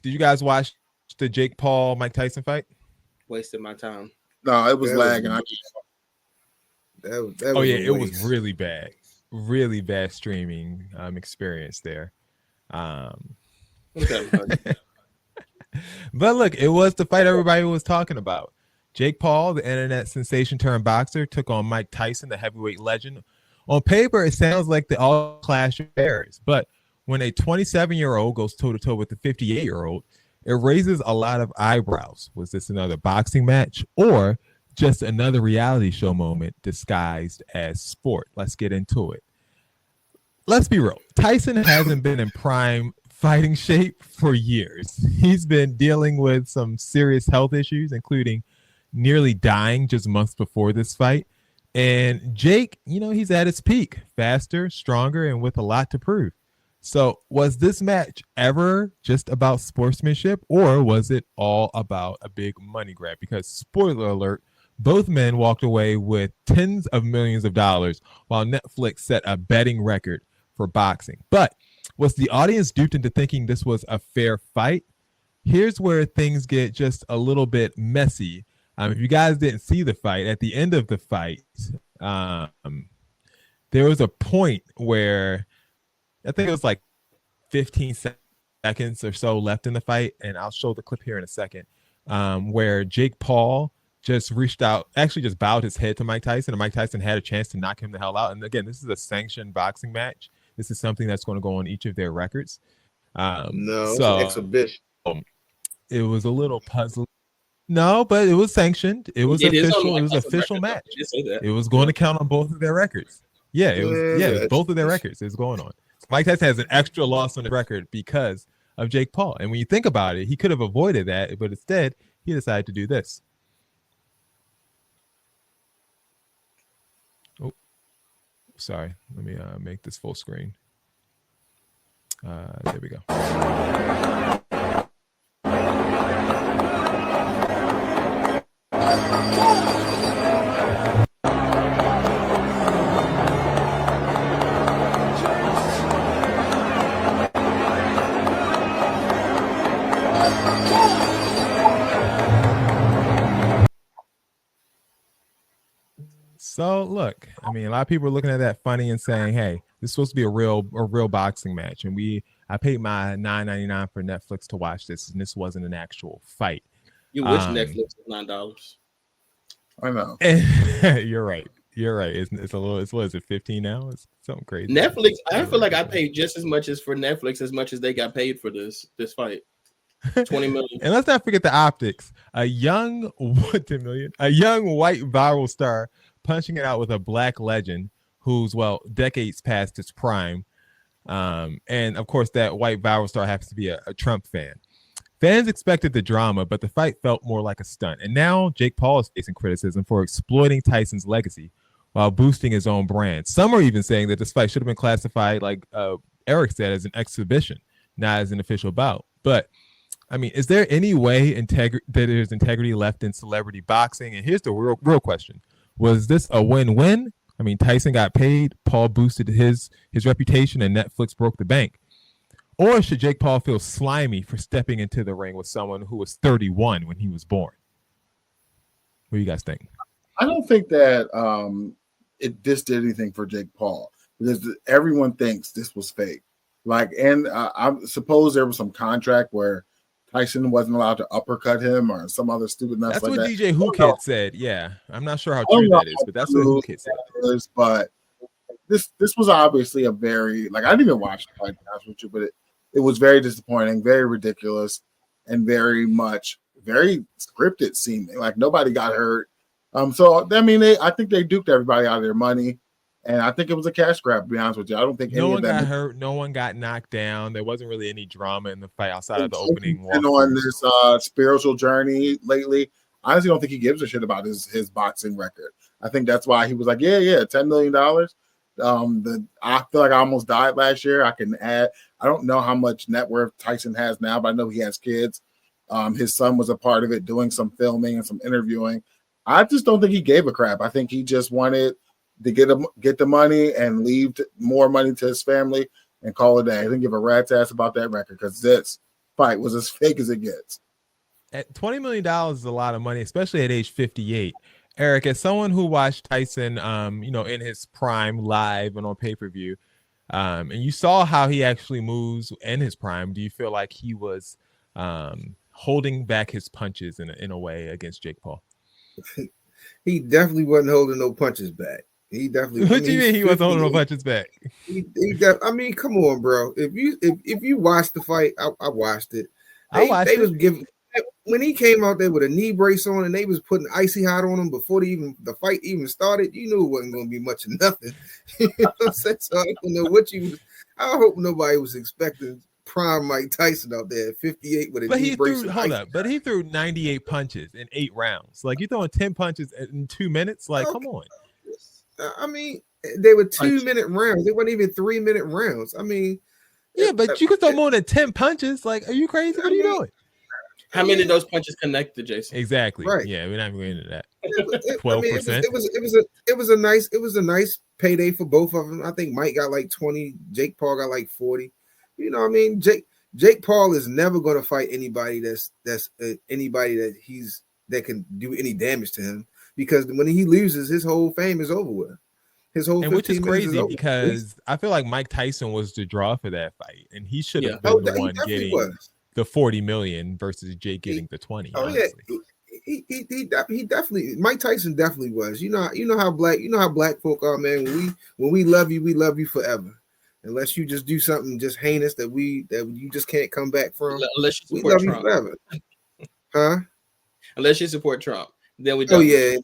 Did you guys watch the Jake Paul Mike Tyson fight? Wasted my time. No, it was That lagging. was that Oh was yeah, a it was waste. really bad streaming experience there. Okay. But look, it was the fight everybody was talking about. Jake Paul, the internet sensation turned boxer, took on Mike Tyson, the heavyweight legend. On paper, it sounds like they all clash of errors, but when a 27-year-old goes toe-to-toe with a 58-year-old, it raises a lot of eyebrows. Was this another boxing match or just another reality show moment disguised as sport? Let's get into it. Let's be real. Tyson hasn't been in prime fighting shape for years. He's been dealing with some serious health issues, including nearly dying just months before this fight. And Jake, he's at his peak, faster, stronger, and with a lot to prove. So was this match ever just about sportsmanship, or was it all about a big money grab? Because spoiler alert, both men walked away with tens of millions of dollars while Netflix set a betting record for boxing. But was the audience duped into thinking this was a fair fight? Here's where things get just a little bit messy. If you guys didn't see the fight, at the end of the fight, there was a point where I think it was like 15 seconds or so left in the fight, and I'll show the clip here in a second, where Jake Paul just reached out, actually just bowed his head to Mike Tyson, and Mike Tyson had a chance to knock him the hell out. And again, this is a sanctioned boxing match. This is something that's going to go on each of their records. No, it's an exhibition. It was a little puzzling. No, but it was sanctioned. It was official. It was an official match. It was going to count on both of their records. Yeah, it was both of their records. It's going on. Mike Tyson has an extra loss on the record because of Jake Paul. And when you think about it, he could have avoided that, but instead he decided to do this. Oh, sorry. Let me make this full screen. There we go. So look, I mean, a lot of people are looking at that funny and saying, "Hey, this is supposed to be a real boxing match," and I paid my $9.99 for Netflix to watch this, and this wasn't an actual fight. You wish Netflix was $9. I know. You're right. It's a little. It's what is it? 15 now? It's something crazy. Netflix. I feel like I paid just as much as for Netflix as much as they got paid for this fight. 20 million. And let's not forget the optics. A young white viral star punching it out with a black legend who's decades past his prime. And of course, that white viral star happens to be a Trump fan. Fans expected the drama, but the fight felt more like a stunt. And now Jake Paul is facing criticism for exploiting Tyson's legacy while boosting his own brand. Some are even saying that this fight should have been classified, like Eric said, as an exhibition, not as an official bout. But I mean, is there any way that there's integrity left in celebrity boxing? And here's the real question. Was this a win-win? I mean, Tyson got paid, Paul boosted his reputation, and Netflix broke the bank. Or should Jake Paul feel slimy for stepping into the ring with someone who was 31 when he was born? What do you guys think? I don't think that this did anything for Jake Paul because everyone thinks this was fake. And I suppose there was some contract where Tyson wasn't allowed to uppercut him or some other stupid mess that's like what that. DJ Hookit said. Yeah, I'm not sure how true that is, but that's what Hookit said. But this was obviously a very I didn't even watch the fight, to be honest with you, but it was very disappointing, very ridiculous, and very scripted seeming. Like nobody got hurt. So I mean, I think they duped everybody out of their money. And I think it was a cash grab, to be honest with you. I don't think no one got hurt. No one got knocked down. There wasn't really any drama in the fight outside of the opening. Been on this spiritual journey lately. I honestly don't think he gives a shit about his boxing record. I think that's why he was like, yeah, $10 million. I feel like I almost died last year. I can add. I don't know how much net worth Tyson has now, but I know he has kids. His son was a part of it, doing some filming and some interviewing. I just don't think he gave a crap. I think he just wanted to get the money and leave more money to his family and call it a day. I didn't give a rat's ass about that record because this fight was as fake as it gets. At $20 million is a lot of money, especially at age 58. Eric, as someone who watched Tyson, in his prime live and on pay-per-view, and you saw how he actually moves in his prime, do you feel like he was holding back his punches in a way against Jake Paul? He definitely wasn't holding no punches back. He definitely. What do you mean he wasn't holding no punches back? I mean, come on, bro. If you watched the fight, I watched it. They was giving when he came out there with a knee brace on and they was putting icy hot on him before the fight even started. You knew it wasn't going to be much of nothing. You know what I'm saying? So I don't know what you. I hope nobody was expecting prime Mike Tyson out there at 58 with a knee brace. But he threw 98 punches in 8 rounds. Like, you're throwing 10 punches in 2 minutes. Like, come on. I mean, they were 2-minute rounds. They weren't even 3-minute rounds. I mean, yeah, but you could throw more than 10 punches. Like, are you crazy? What are you doing? How many of those punches connected, Jason? Exactly. Right. Yeah, we're not even going into that. 12%. It was a nice payday for both of them. I think Mike got like 20. Jake Paul got like 40. You know what I mean? Jake Paul is never going to fight anybody that's anybody that can do any damage to him, because when he loses, his whole fame is over with. His whole, and which is crazy because I feel like Mike Tyson was the draw for that fight, and he should have been the one getting the 40 million versus Jake getting the 20. Oh honestly. Yeah, he definitely. Mike Tyson definitely was. You know how black folk are, man. When we love you forever. Unless you just do something just heinous that you just can't come back from. Unless you we love Trump. You forever, huh? Unless you support Trump, then we. Don't. Oh yeah.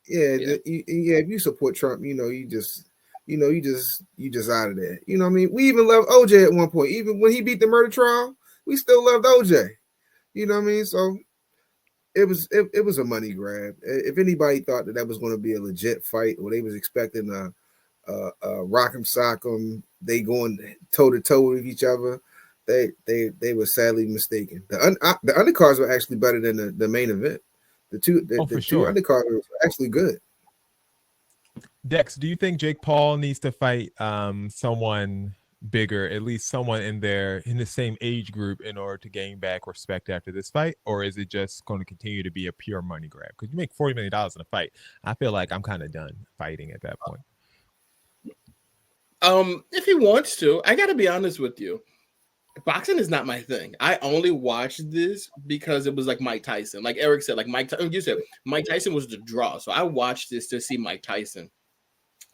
If you support Trump, you just out of there. You know what I mean? We even loved OJ at one point. Even when he beat the murder trial, we still loved OJ. You know what I mean? So it was a money grab. If anybody thought that was going to be a legit fight, or they was expecting a rock'em sock'em, they going toe to toe with each other, they were sadly mistaken. The undercards were actually better than the main event. The two undercards were actually good. Dex, do you think Jake Paul needs to fight someone bigger, at least someone in the same age group, in order to gain back respect after this fight? Or is it just going to continue to be a pure money grab? Because you make $40 million in a fight. I feel like I'm kind of done fighting at that point. If he wants to, I got to be honest with you. Boxing is not my thing. I only watched this because it was like Mike Tyson. Like Eric said, Mike Tyson was the draw. So I watched this to see Mike Tyson.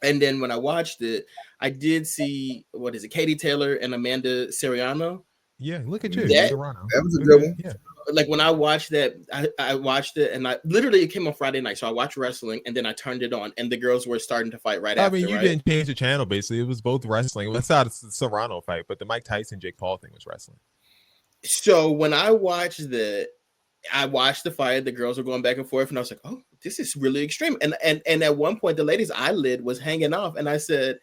And then when I watched it, I did see, Katie Taylor and Amanda Serrano. Yeah, look at you. That was a good one. Yeah. Like when I watched that, I watched it, and it came on Friday night. So I watched wrestling, and then I turned it on, and the girls were starting to fight right after. I mean, you didn't change the channel, basically. It was both wrestling. That's how the Serrano fight, but the Mike Tyson, Jake Paul thing was wrestling. So when I watched the fight, the girls were going back and forth, and I was like, oh, this is really extreme. And at one point, the lady's eyelid was hanging off, and I said,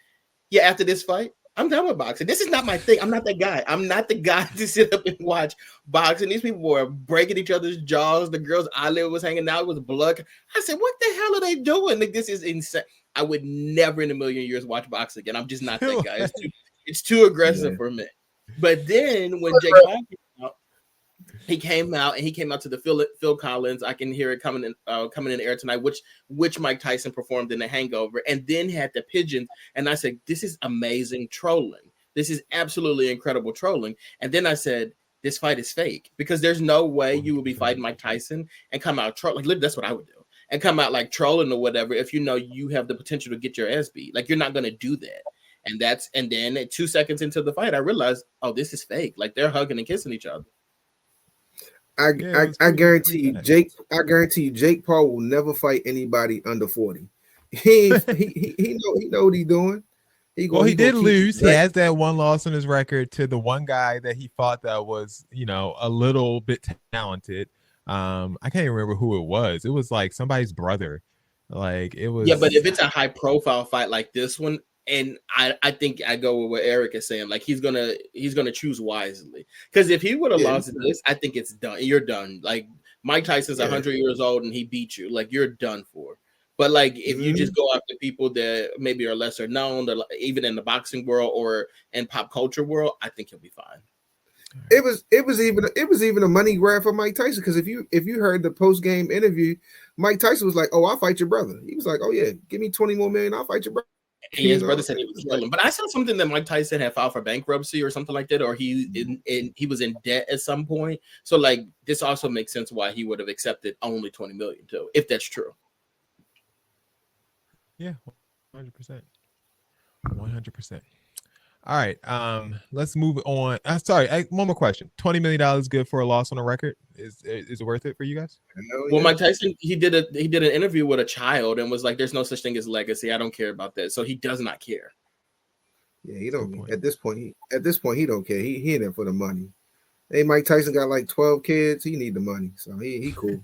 yeah, after this fight, I'm done with boxing. This is not my thing. I'm not that guy. I'm not the guy to sit up and watch boxing. These people were breaking each other's jaws. The girl's eyelid was hanging out with blood. I said, what the hell are they doing? Like, this is insane. I would never in a million years watch boxing again. I'm just not that guy. It's too aggressive for me. But then when Jake Paul came out, he came out to the Phil Collins. I can hear it coming in air tonight, which Mike Tyson performed in The Hangover, and then had the pigeons. And I said, this is amazing trolling. This is absolutely incredible trolling. And then I said, this fight is fake, because there's no way you will be fighting Mike Tyson and come out trolling. Like, that's what I would do, and come out like trolling or whatever. If you know you have the potential to get your ass beat, like, you're not going to do that. And then at 2 seconds into the fight, I realized, oh, this is fake. Like, they're hugging and kissing each other. I guarantee you, Jake. I guarantee you, Jake Paul will never fight anybody under 40. He know what he's doing. He did lose. He has that one loss on his record to the one guy that he fought that was, a little bit talented. I can't even remember who it was. It was like somebody's brother. Like, it was. Yeah, but if it's a high profile fight like this one, and I think I go with what Eric is saying. Like, he's gonna choose wisely, because if he would have lost this, I think it's done. You're done. Like, Mike Tyson's 100 years old and he beat you. Like, you're done for. But like, if you just go after people that maybe are lesser known, even in the boxing world or in pop culture world, I think he'll be fine. It was even a money grab for Mike Tyson, because if you heard the post game interview, Mike Tyson was like, "Oh, I'll fight your brother." He was like, "Oh yeah, give me 20 more million, I'll fight your brother." And his brother said he was killing. But I saw something that Mike Tyson had filed for bankruptcy or something like that, or he was in debt at some point. So like this also makes sense why he would have accepted only 20 million too, if that's true. Yeah, 100%. 100%. All right. Let's move on. Sorry, one more question. $20 million good for a loss on a record. Is it worth it for you guys? Well, Mike Tyson, he did an interview with a child and was like, "There's no such thing as legacy. I don't care about that." So he does not care. Yeah, he don't. At this point, he don't care. He in it for the money. Hey, Mike Tyson got like 12 kids. He need the money, so he cool.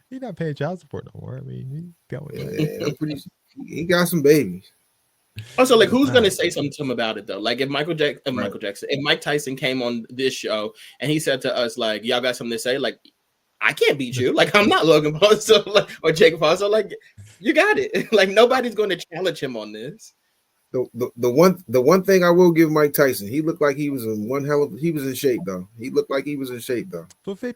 He's not paying child support no more. I mean, he got I'm pretty. He got some babies. Also, like, who's gonna say something to him about it though? Like, if if Mike Tyson came on this show and he said to us, like, "Y'all got something to say?" Like, I can't beat you. Like, I'm not Logan Paul, so like, or Jake Paul. So like, you got it. Like, nobody's going to challenge him on this. The one thing I will give Mike Tyson, he looked like he was in he was in shape though. He looked like he was in shape though. For 50